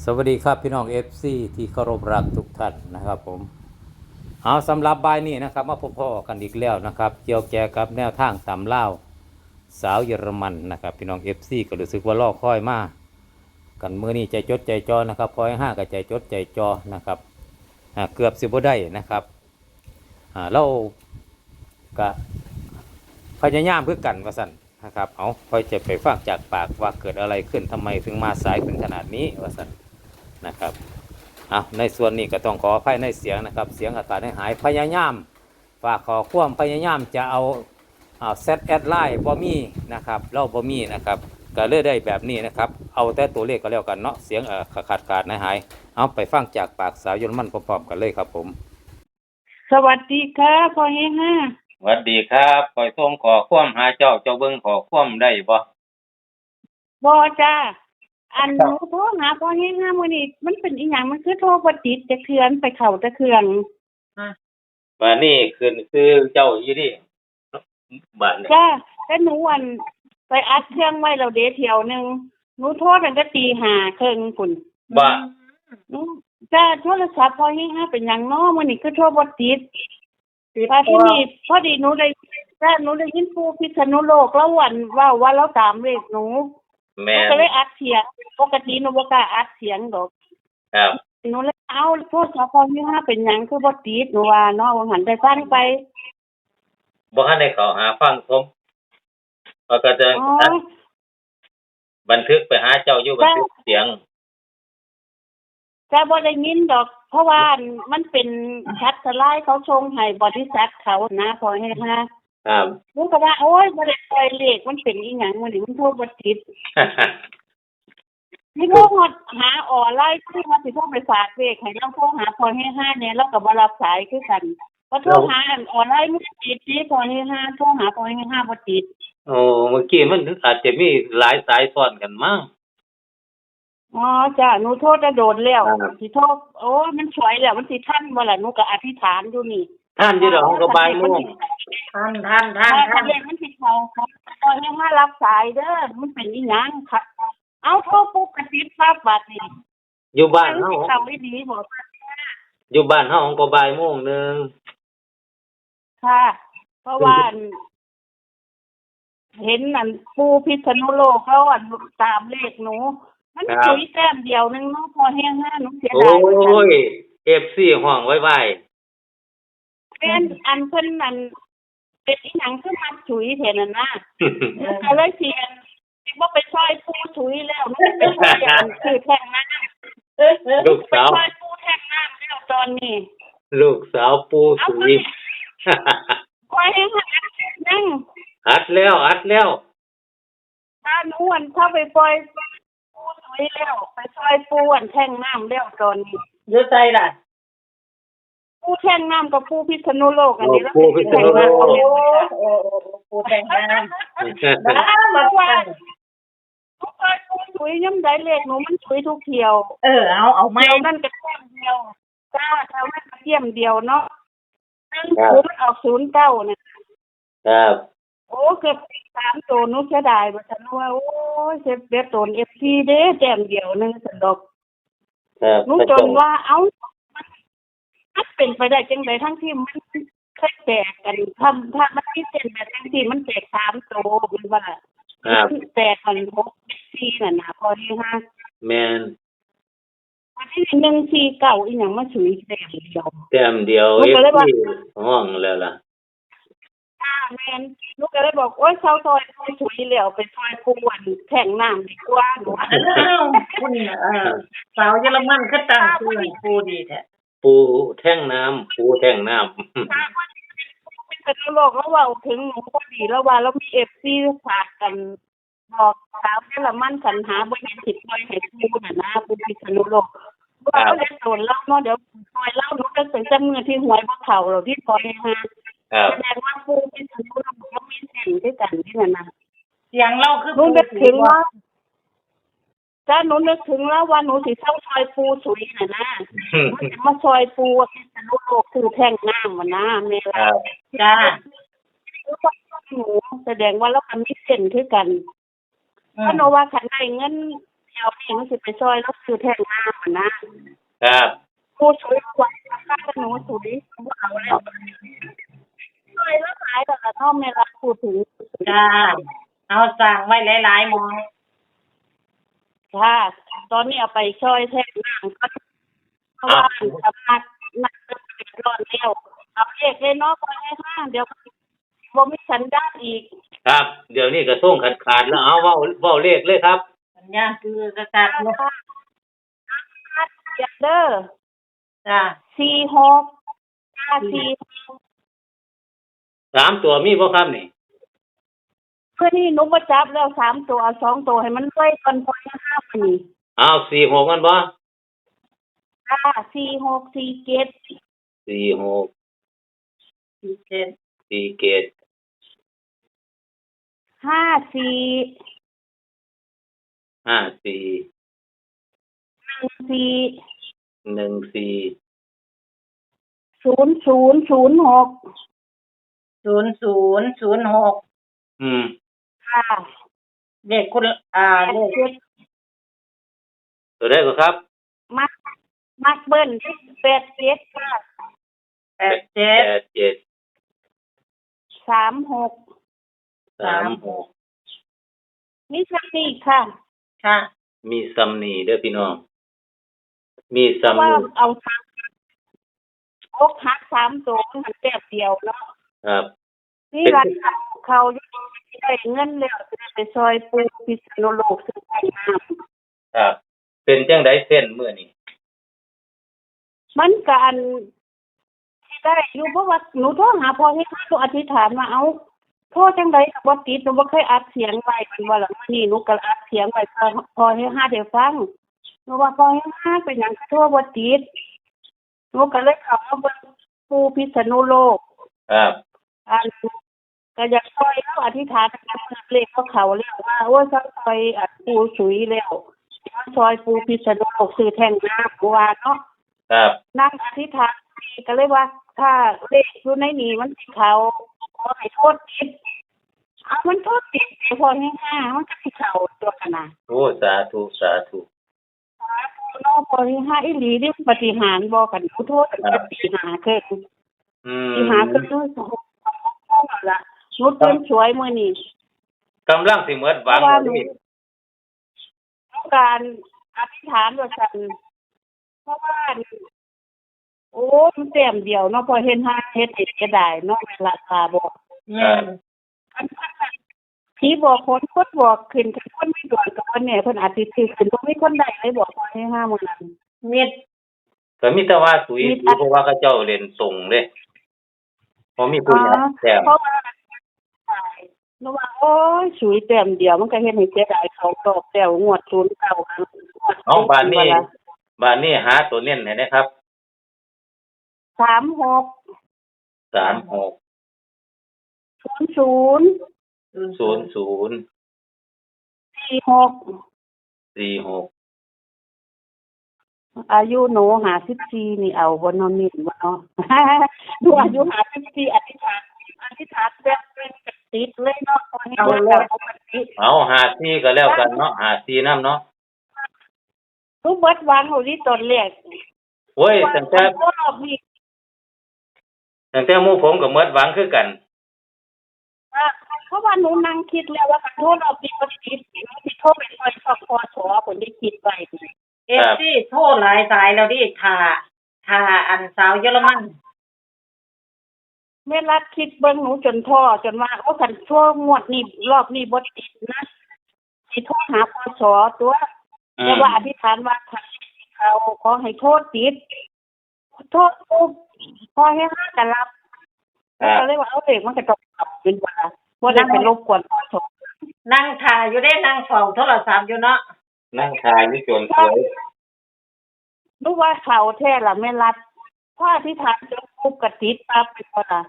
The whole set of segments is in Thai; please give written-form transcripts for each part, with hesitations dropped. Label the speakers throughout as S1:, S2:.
S1: สวัสดีครับพี่น้อง FC ที่เคารพรักทุกท่านนะครับผมเอาสำหรับบ่ายนี้นะครับมาพบพ่อกันอีกแล้วนะครับเกี่ยวแก่กับแนวทางตำเล่าวสาวเยอรมันนะครับพี่น้อง FC ก็รู้สึกว่ารอคอยมากันมื้อนี้ใจจดใจจ่อนะครับพอให้5กับใจจดใจจ่อนะครับเกือบสิบ่ได้นะครับเราก็พยายามเพื่อกันว่าสั่นนะครับเอาคอยจะไปฟังจากปากว่าเกิดอะไรขึ้นทำไมถึงมาสายถึงขนาดนี้ว่าสั่นนะครับในส่วนนี้ก็ต้องขออภัยในเสียงนะครับเสียงอากาศหายพยายามฝากขอความพยายามจะเอาเซตแอดไลน์บ่มีนะครับเราบ่มีนะครับก็เลยได้แบบนี้นะครับเอาแต่ตัวเลขก็แล้วกันเนาะเสียงขาดหายเอาไปฟังจากปากสาวเยอรมันพร้อมๆกันเลยครับผม
S2: สวัสดีค่ะพ่อเฮงค่ะ
S1: สวัสดีครับคอยส่งขอความหาเจ้าเบิ่งขอความได้บ่
S2: บ่จ้าอันหนูโทรหาพ่อเฮงค่ะมื้อนี้มันเป็นอีหยังมันคือโทรบ่ติดจักเทื่อไปเข้าแต่เครื่อง
S1: บัดนี้ขึ้นคือเจ้าอยู่ดิบัดนี้
S2: จ้าแต่หนูไปอัดเครื่องไว้แล้วเด้เที่ยวนึงหนูโทรตั้งแต่ตี 5:30 พุ่น
S1: บ่
S2: หนูจ้าโทรศัพท์พ่อเฮงค่ะเป็นหยังน้อมื้อนี้คือโทรบ่ติดที่นี่พอดีหนูได้ยินปู่พิษณุโลกแล้วว่าเราตามเลขหนู
S1: แม่
S2: ก็เลยอัดเสียงปกติหนูบ่กล้าอัดเสียงดอก
S1: ครับ
S2: หนูเลยเอาโทรศัพท์พ่อเฮงค่ะเป็นหยังคือบ่ติดหนูว่าเนาะว่าหันได้ฟังไป
S1: บ่ทันได้เข้าหาฟังผมก็จะบันทึกไปหาเจ้าอยู่บันทึกเสียง
S2: แต่บ่ได้ยินดอกเพราะว่ามันเป็นชัดสไลด์เขาส่งให้บริษัทเขานะพอให้
S1: ครับ
S2: หนูก็ว่าโอ๊ยบ่ได้ปล่อยเลขมันเป็นอีหยังมื้อนี้มันโทรบ่ติดนี่โทรหาออนไลน์คือว่าสิโทรไปฝากเลขให้เราโทรหาพอให้5เนี่ยเราก็บ่รับสายคือกันพอโทรหาออนไลน์มันติดสิพอให้5โทรหาพอให้5บ่ติด
S1: โอ้เมื่อกี้มันอาจจะมีหลายสายซ้อนกันมั้ง
S2: อ๋อจ้ะหนูโทษจะโดนแล้วสิโทษโอ้มันสวยแล้วมันสิทันบ่ล่ะหนูก็อธิษฐานอยู่นี่
S1: ท่านอยู่ดอกก็บ่ายโมง
S2: ท่านมันสิเข้าตอนนี้มารับสายเด้อมันเป็นอีหยังค่ะเอาโทรปุ๊บกระติดปั๊บบัดนี้
S1: อยู่บ้านเฮา
S2: เข้าไม่ดีบ่
S1: อยู่บ้านเฮาก็บ่ายโมงนึง
S2: ค่ะเพราะว่าเห็นนั่นปู่พิษณุโลกเขาตามเลขหนูมันคุยแต้มเดียวนึงเนาะพอแห้งหนูเสียดาย
S1: โอ้ย FC ห้องไว้
S2: เป็นอันเพิ่นนั่นเป็นอีหยังคือมักฉุยแท้นั่นน่ะก็เลยเสียนสิบ่ไปซอยปู่ฉุยแล้วมันเป็นซอยอันคือแท่งน้ำ
S1: ลูกสาว
S2: ซอยปู่แท่งน้ำแล้วตอนนี้
S1: ลูกสาวปู่ฉุย
S2: คอยให้นั่ง
S1: อัดแล้ว
S2: ถ้าหนูเข้าไปปล่อยปู่ฉุยแล้วไปซอยปู่แท่งน้ำแล้วตอนนี้
S3: อยู่ไสล่ะ
S2: ปู่แท่งน้ำกับปู่พิษณุโลกอันนี้แล้ว
S1: ปู่พิษณุโลก
S3: ปู่แท่งน้ำ
S2: มาว่าทุกคนปู่ฉุยย่ำได้เลขหนูมันฉุยทุกเที่ยว
S3: เอาไหม
S2: นั่นก็แค่เดียวจ้าเท่านั้นก็เที่ยมเดียวเนาะศูนย์ออก09เนี่ย
S1: ครับ
S2: โอ้เกือบ3ตัวหนูเสียดายบ่ทันว่าโอ้ยเสียเบ็ดโตน FC เด้แต้มเดียวนึงซั่นดอก
S1: ครับ
S2: หนูจนว่าเอ้ามันเป็นไปได้จังได๋ทั้งที่มันเคยแตกกันถ้ามันมีเส้นแบบจังซี่มันแตก3ตัวมันว่า
S1: ครับ
S2: แตกกัน6 4นั่นน่ะพอดีค่ะ
S1: แม่น
S2: อันนี้149อีหยังมาฉุยแต้มเดียว
S1: ห้องแล้วล่ะ
S2: แม่นลูกก็เลยบอกโอ๊ยเซาซอยฉุยแล้วไปซอยปู่แท่งน้ำดีกว่าหนู
S3: คุณสาวเยอรมันคือตั้งชื่อให้ปู่ดีแท้
S1: ปู่แท่งน้ำ
S2: เป็นโลกแล้วเว้าถึงหนูพอดีแล้วว่าเรามี FC ฝากกันบอกสาวเยอรมันสรรหาบ่เห็นสิปล่อยให้ปู่น่ะนะปู่พิษณุโลกว่าเขาจะโดนเล่าเนาะเดี๋ยวปล่อยเล่าหนูจะถึงจำเงินที่หวยบ่เข้าแล้วที่ปล่อยมาแสดงว่าปู่พิษณุโลกบ่มีเส้นด้วยกันนี่น่ะนะ
S3: เสียงเราคือ
S2: หนูนึกถึงว่าจ้าหนูนึกถึงแล้วว่าหนูสิเซาซอยปู่ฉุยน่ะนะมันจะมาซอยปู่พิษณุโลกคือแท่งน้ำมันนะแม่ล่ะ
S3: จ้า
S2: หนูแสดงว่าเราก็มีเส้นคือกันเพราะหนูว่าคันได้เงิน เดี๋ยวนี้มันสิไปซอยแล้วซื้อแท่งน้ำอะนะครับ ผู้ช่วยควักราคาหนูสุดิบ่เอาแล้วซอยแล้วขายแต่ละน้อมในราพูดถึง
S3: จ้าเอาสั่งไว้หลายๆหมอง
S2: ค่ะตอนนี้เอาไปซอยแท่งน้ำก็เพราะว่าสำนักนักเดือดร้อนแล้วเอาเลขเลยเนาะไปให้ห้างเดี๋ยวบ่มีสัญญาณอีก
S1: ครับ เดี๋ยวนี้กระส่งขาดแล้วเอาเว้าเลขเลยครับ
S3: สัญญาณคือกระตัดเนาะ
S2: เดี๋ยวเด้อ
S3: จ้า
S2: 46
S1: 3 ตัวมีบ่ครับนี่
S2: เพื่อที่หนูบ่จับแล้ว3ตัวเอา2ตัวให้มันไว้ก่อนพอให้ห้ามันนี่
S1: เอา46กันบ่
S2: ค่ะ4647
S1: 46
S3: 47
S1: 47
S2: 54
S1: 54
S2: 14
S1: 14
S2: 0006
S3: 0006
S2: ค่ะ
S3: เลขคุณเลข
S1: ตัวได้ก็ครับ
S2: มักเบิ้ล87ค่ะ
S3: 87
S2: 36
S1: 36
S2: นี่สักนี่ค่ะ
S3: ค่ะ
S1: มีซ้ำนี่เด้อพี่น้อง มีซ้ำ
S2: ว่า
S1: นี่
S2: เอาอกหัก3ตัวมันแป๊บเดียวเนาะ
S1: ครับ
S2: นี่รัฐเขาได้เงินแล้วจะได้ไปซอยปูพิษณุโลกซึ่งไปน้
S1: ครับ เป็นจังไดเส้นมื้อนี้
S2: ำมันการที่ได้อยู่เพราะว่าหนูโทรหาพ่อให้ข้าตัวอธิษฐานมาเอาโทรจังไดก็บ่ติดหนูบ่เคยอัดเสียงไว้เป็นว่าล่ะมื้อนี้หนูก็อัดเสียงไว้พอให้ห้าได้ฟังหนูว่าพอให้ห้าเป็นหยังโทรบ่ติดหนูก็เลยเข้ามาเบิ่งปูพิษณุโลก
S1: ครับ
S2: อันก็อยากซอยแล้วอธิษฐานกันเมื่อเลขเขาแล้วว่าโอ้ยซอยอัดปูสุยแล้วซอยปูพิษณุโลกซื้อแท่งน้ำว่าเนาะ
S1: ครับ
S2: นั่งอธิษฐานก็เลยว่า ถ้าเลขอยู่ในนี้มันสิเขาขอให้โทษติดเอามันโทษติดแต่พอให้ห้ามันก็สิเขาตัวขนาด
S1: โอ้สาธุสาธุ
S2: นอกพอให้ห้าอีหลีนี่ปฏิหารบอกกันผู้โทษกันจะตีหาเกิด ตีหาก็ด้วยสองละนุชเป็นสวยมื้อนี้
S1: กำลังสิหมดหวัง
S2: ว่าห
S1: เล
S2: นู
S1: ย
S2: ต้องการอธิษฐานว่าซั่นเพราะว่าโอ้มันแต้มเดียวเนาะพอเห็นห้าเฮ็ดเฮ็ดก็ได้เนาะราคาบอก ผีบอกคนบอกขึ้นคนไม่ด่วนกับคนเนี่ยเพิ่นอาจสิถือขึ้นบ่มีคนใดเลยบอกว่าให้ห้ามื้อนั้น
S3: มิด
S1: ก็มีแต่ว่าสุยเพราะว่าเขาเจ้าเล่นตรงเด้บ่มีผู้หยังแต้ม
S2: เพราะว่าหนูว่าโอ้ยสวยแต้มเดียวมันก็เฮ็ดให้เสียดายเขาตอกแล้วงวด09กัน
S1: เอาบ้านนี้หาตัวเน้นให้นะครับ
S2: 36
S1: 36
S2: 00
S1: 00
S2: 46
S1: 46
S2: อายุหนู54นี่เอาบ่เนาะมิดบ่เนาะ ดูอายุ54อธิษฐานแบบเป็นติดเลยเนาะพอให้เอาแล้วปกติ
S1: เอา54ก็แล้วกันเนาะ54นำเนาะ
S2: รู้เบิดวางเอาที่ตอนแรก
S1: โอ้ยตั้งแต่หมู่ผมก็หมดหวังคือกัน
S2: เพราะว่าหนูนั่งคิดแล้วว่าคันโทษเราปิดบ่ติดหนูสิโทรไปซอยสอบพสผลได้คิดไว้
S3: เอฟซีโทรหลายสายแล้วดิท่าอันสาวเยอรมัน
S2: แม่รัดคิดเบิ่งหนูจนท้อจนว่าโอ้คันชั่วงวดนี้รอบนี้บ่ติดนะสิโทรหาพสตัวแต่ว่าอธิษฐานว่าคันเขาขอให้โทษติดโทษปุ๊บพอให้ห้ากันรับก็เลยว่าเอาเด็กมันก็ต้องกลับเป็นว่าบ่ได้ไปรบกวนพส
S3: นั่งท่าอยู่ได้นั่งเฝ้าโทรศัพท์อยู่เนาะ
S1: นั่งทายอยู่จนสวย
S2: รู้ว่าเขาแท้ล่ะแม่รัดพออธิษฐานจนปุ๊บก็ติดปั๊บไปพอล่ะ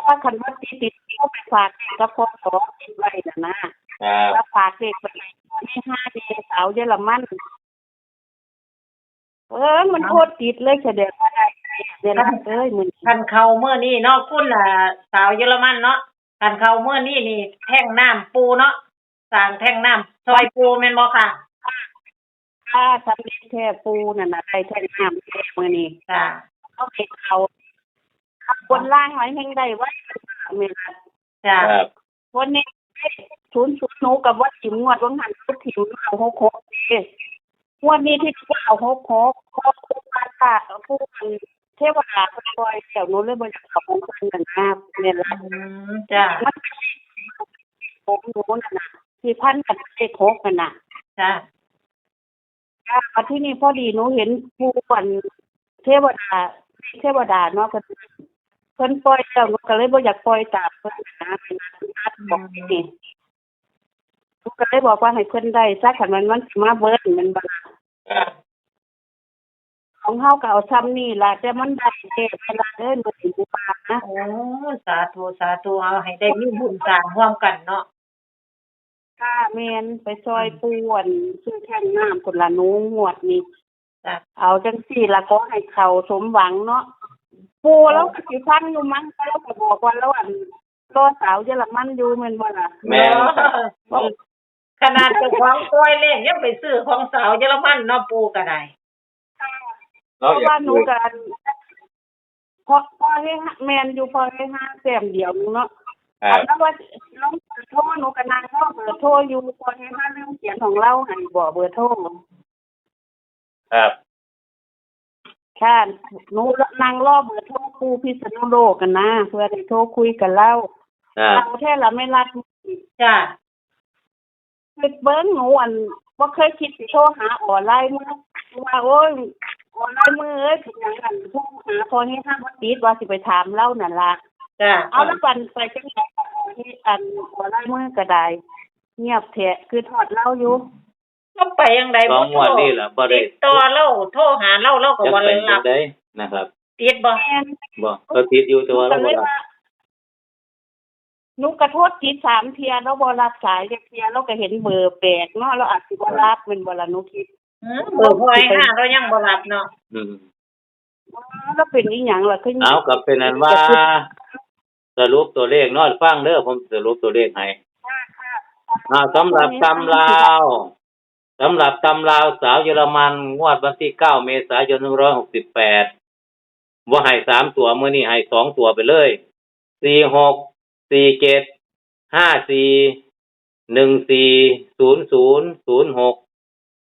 S2: ถ้าคันว่าติดเข้าไปฝากกับพสติดไว้น่ะนะแล้วฝากเด็กไปให้5เดือนสาวเยอรมันมันโคตรติดเลยแสดงว่าได้เดือนละมื้อ
S3: คันเข้ามื้อนี้เนาะคุณสาวเยอรมันเนาะคันเข้ามื้อนี้นี่แท่งน้ำปูเนาะสร้างแท่งน้ำซอยปูแม่นบ่ค่ะ
S2: ถ้าสำเร็จแท้ปูนั่นน่ะได้แท้น้ำแท้มื้อนี้
S3: จ้า
S2: เขาเฮ็ดเขาบนล่างไว้แห่งใดไว้แม่นล่ะ
S3: จ้า
S1: ครับ
S2: วันนี้00หนูกับว่าถิ่มงวดว่าหันพุทถิ่มเอา66เด้งวดนี้ที่ว่าเอา66พอครูบาตาผู้เทวดาเพิ่นปล่อยเดี๋ยวหนูเลยบ่อยากเอาของเพิ่นกันนะแม่นล่ะ
S3: จ้า
S2: มันของหนูนั่นน่ะที่พันกับเลข6นั่นน่ะ
S3: จ้า
S2: มาที่นี่พอดีหนูเห็นผู้คนเทวดาเนาะเพิ่นปล่อยแล้วหนูก็เลยบ่อยากปล่อยตามเพิ่นนะเป็นนัดบอกนี่หนูก็เลยบอกว่าให้เพิ่นได้ซักคันมันสิมาเบิดมันบ่ล่ะ
S3: จ้า
S2: ของเฮาก็เอาซ้ำนี่ล่ะแต่มันได้แค่เวลาเด้อหนูสิบ่ปากนะ
S3: โอ้สาธุสาธุเอาให้ได้มีบุญสร้างร่วมกันเนาะ
S2: ค่ะแม่นไปซอยป่วนซื้อแท่งน้ำพุ่นละหนูงวดนี้
S3: จ้า
S2: เอาจังซี่ล่ะก็ให้เขาสมหวังเนาะปูแล้วก็สิฟังอยู่มั้งแล้วก็บอกว่าแล้วรอสาวเยอรมันอยู่แม่นบ่ล่ะ
S1: แม่นครับ
S3: ขนาดเจ้าของปล่อยเลขยังไปซื้อของสาวเยอรมันเนาะปูก็ได้
S2: เพราะว่าหนูกันพอให้แมนอยู่พอให้ห้าแต้มเดียวเนาะ
S1: ครับ
S2: แล้วว่าน้องโทรหนูก็นั่งรอเบอร์โทรอยู่พอให้ห้าเรื่องเขียนของเราให้บอกเบอร์โทร
S1: ครับ
S2: ค่ะหนูนั่งรอเบอร์โทรครูพิษณุโลกกันนะเพื่อได้โทรคุยกันเล่า
S1: ครับ
S2: เราแท้ละไม่รัด
S3: จ้า
S2: คือเบิ้งหนูบ่เคยคิดสิโทรหาออนไลน์มื้อว่าโอ้ยออนไลน์มื้อเอ้ยเป็นหยังกันโทรหาพอให้ห้าบ่ติดว่าสิไปถามเล่านั่นล่ะ
S3: จ้า
S2: เอาแล้วกันไปจังได๋ที่หัวไล่มือก็ได้เงียบแท้คือทอดเล่าอยู่
S3: ก็ไปยังได
S1: สองงวดนี่ล่ะบ่ได้
S3: ติดต่อเราโทรหาเราก็
S1: จะ
S3: บ่
S1: เป็นจั
S3: รั
S1: ง
S3: บ
S1: ได๋นะครับ
S3: ติดบ่
S2: แม่น
S1: บ่ก็ติดอยู่แต่ว่า
S2: ก็
S1: เรา
S2: เล
S1: บ่
S2: ย
S1: รับ
S2: ว่าหนูกระโทษติด3เที่ยแล้วบ่รับสายจักเที่ยเราก็เห็นเบอร์แปลกเนาะเราอาจสิบ่รับเป็นบ่ล่ะหนูคิด
S3: เบอร์พอย5เรายังบ่รับเนาะ
S1: อืม
S2: แล้วเป็นอีหยังล่ะคือ
S1: เอาก็เป็นอันว่า สรุปตัวเลขเนาะฟังเด้อผมสรุปตัวเลขให้สำหรับตำราวสาวเยอรมันงวดวันที่9เมษายน2568บ่ให้3ตัวมื้อนี้ให้2ตัวไปเลย46 47 54 14 00 06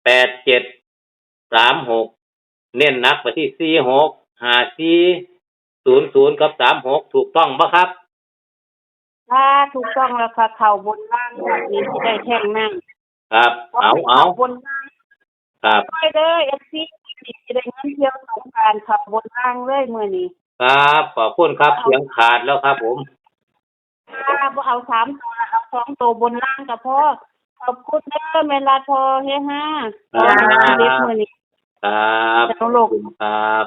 S1: 87 36เน้นหนักไปที่46 54 00กับ36ถูกต้องบ่ครับ
S2: ถ้าถูกต้องแล้วค่ะเข้าบนล่างแบบนี้สิได้แท่งนั่ง
S1: ครับ เอา
S2: บนล่าง
S1: ครับ
S2: ไปเด้อ FC สิได้เงินเที่ยวสงกรานต์ขับบนล่างเลยมื้อนี้
S1: ครับขอบคุณครับเสียงขาดแล้วครับผม
S2: บ่เอา3ตัวเอา2ตัวบนล่างก็พอขอบคุณเด้อแม่ลาพอเฮฮา
S1: ครับ
S2: เด็กมื้อนี้
S1: ครับ
S2: จะโลก
S1: ขอบคุณครับ